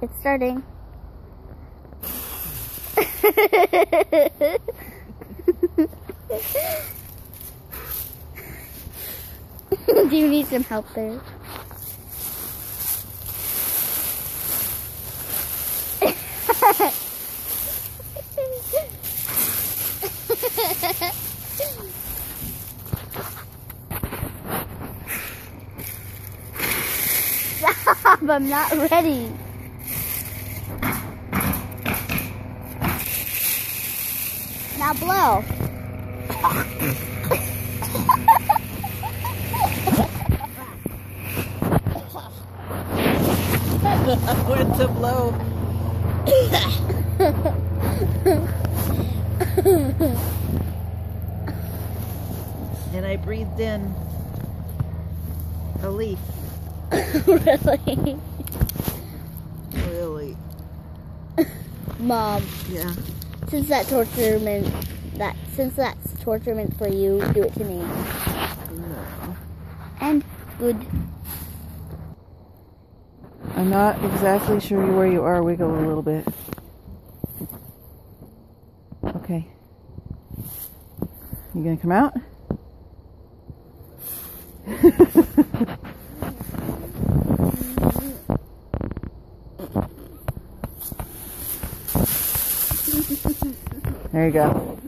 It's starting. Do you need some help there? Stop, I'm not ready. Now blow. I went to blow. And I breathed in a leaf. Really? Really? Mom. Yeah. Since that's torturement for you, do it to me. No. And good. I'm not exactly sure where you are. Wiggle a little bit. Okay. You gonna come out? There you go.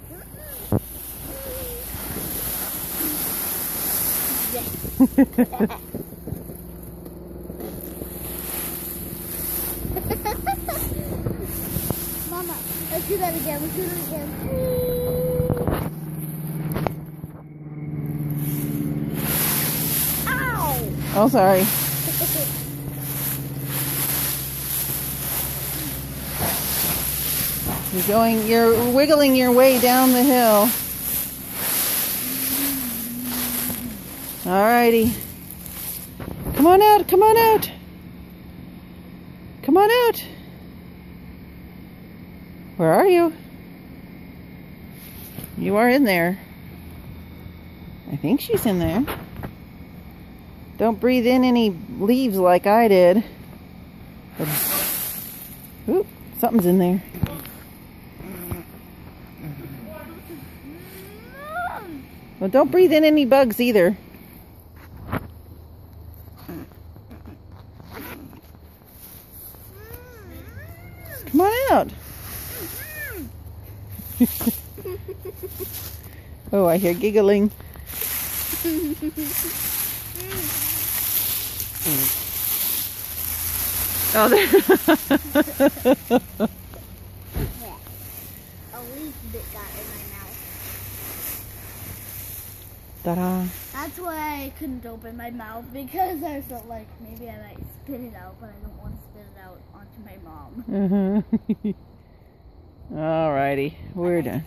Mama, let's do that again. Let's do it again. Ow! Oh, sorry. You're wiggling your way down the hill. Alrighty. Come on out, come on out. Come on out. Where are you? You are in there. I think she's in there. Don't breathe in any leaves like I did. Oop, something's in there. Well, don't breathe in any bugs either. Come on out. Oh, I hear giggling. Oh, there. A leaf bit got in my mouth. Ta-da. That's why I couldn't open my mouth, because I felt like maybe I might spit it out, but I don't want to spit it out onto my mom. Alrighty, we're done.